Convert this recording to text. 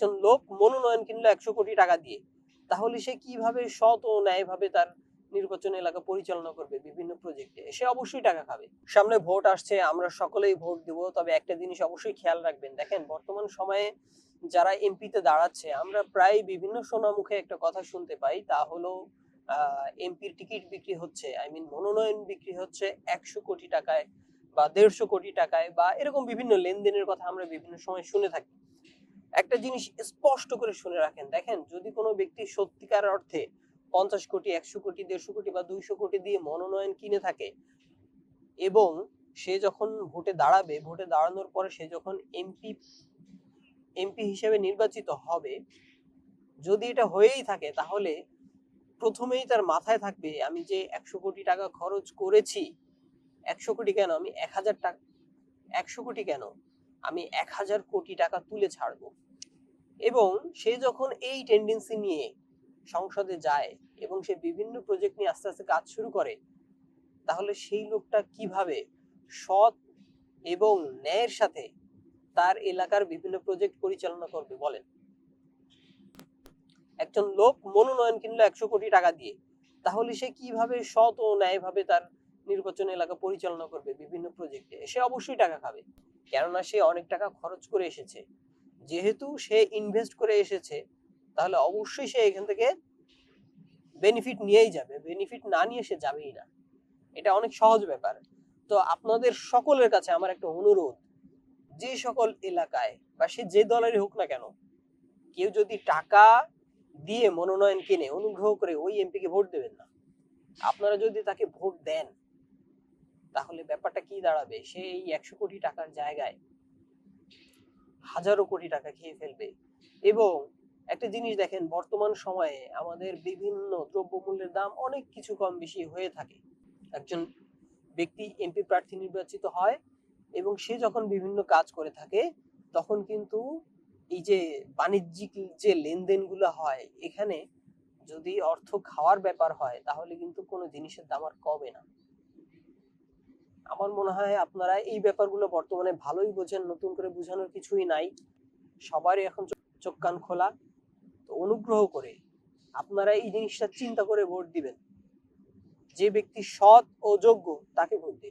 একজন লোক মনোনয়ন কিনলো 100 কোটি টাকা দিয়ে, তাহলে সে কিভাবে সৎ ও ন্যায়ভাবে তার নির্বাচন এলাকা পরিচালনা করবে বিভিন্ন প্রজেক্টে? সে অবশ্যই টাকা খাবে। সামনে ভোট আসছে, আমরা সকলেই ভোট দিব, তবে একটা জিনিস অবশ্যই খেয়াল রাখবেন। দেখেন, বর্তমান সময়ে যারা এমপিতে দাঁড়াচ্ছে, আমরা প্রায় বিভিন্ন সোনামুখে একটা কথা শুনতে পাই, তা হলো এমপির টিকিট বিক্রি হচ্ছে, মনোনয়ন বিক্রি হচ্ছে 100 কোটি টাকায় বা 150 কোটি টাকায়, বা এরকম বিভিন্ন লেনদেনের কথা আমরা বিভিন্ন সময় শুনে থাকি। একটা জিনিস স্পষ্ট করে শুনে রাখেন, দেখেন, যদি কোনো ব্যক্তি সত্যিকার অর্থে 50 কোটি, 100 কোটি, 150 কোটি বা 200 কোটি দিয়ে মনোনয়ন কিনে থাকে, এবং সে যখন ভোটে দাঁড়াবে, ভোটে দাঁড়ানোর পরে সে যখন এমপি হিসেবে নির্বাচিত হবে, যদি এটা হয়েই থাকে, তাহলে প্রথমেই তার মাথায় থাকবে, আমি যে 100 কোটি টাকা খরচ করেছি, 100 কোটি কেন, আমি 1000 টাকা, 100 কোটি কেন, আমি 1000 কোটি টাকা তুলে ছাড়বো। এবং সে যখন এই টেন্ডেন্সি নিয়ে সংসদে যায় এবং সে বিভিন্ন প্রজেক্ট নিয়ে আস্তে আস্তে কাজ শুরু করে, তাহলে সেই লোকটা কিভাবে সৎ এবং ন্যায়ের সাথে তার এলাকার বিভিন্ন প্রজেক্ট পরিচালনা করবে বলেন? একজন লোক মনোনয়ন কিনলো 100 কোটি টাকা দিয়ে, তাহলে সে কিভাবে সৎ ও ন্যায়ভাবে তার নির্বাচন এলাকা পরিচালনা করবে বিভিন্ন প্রজেক্টে? সে অবশ্যই টাকা খাবে, কেননা সে অনেক টাকা খরচ করে এসেছে। যেহেতু সে ইনভেস্ট করে এসেছে, তাহলে অবশ্যই সে এখান থেকে বেনিফিট নিয়েই যাবে, বেনিফিট না নিয়ে সে যাবেই না। এটা অনেক সহজ ব্যাপার। তো আপনাদের সকলের কাছে আমার একটা অনুরোধ, যে সকল এলাকায় বা সে যে দলেরই হোক না কেন, কেউ যদি টাকা দিয়ে মনোনয়ন কিনে, অনুগ্রহ করে ওই এমপি কে ভোট দেবেন না। আপনারা যদি তাকে ভোট দেন, তাহলে ব্যাপারটা কি দাঁড়াবে, সে এই 100 কোটি টাকার জায়গায় হাজারো কোটি টাকা খেয়ে ফেলবে। এবং একটা জিনিস দেখেন, বর্তমান সময়ে আমাদের বিভিন্ন দ্রব্যমূল্যের দাম অনেক কিছু কম বেশি হয়ে থাকে। একজন ব্যক্তি এমপি প্রার্থী নির্বাচিত হয় এবং সে যখন বিভিন্ন কাজ করে থাকে, তখন কিন্তু এই যে বাণিজ্যিক যে লেনদেনগুলো হয়, এখানে যদি অর্থ খাওয়ার ব্যাপার হয়, তাহলে কিন্তু কোনো জিনিসের দাম আর কমে না। আমার মনে হয় আপনারা এই ব্যাপারগুলো বর্তমানে ভালোই বোঝেন, নতুন করে বোঝানোর কিছুই নাই, সবারই এখন চোখ কান খোলা। তো অনুগ্রহ করে আপনারা এই জিনিসটা চিন্তা করে ভোট দিবেন। যে ব্যক্তি সৎ ও যোগ্য, তাকে ভোট দিন।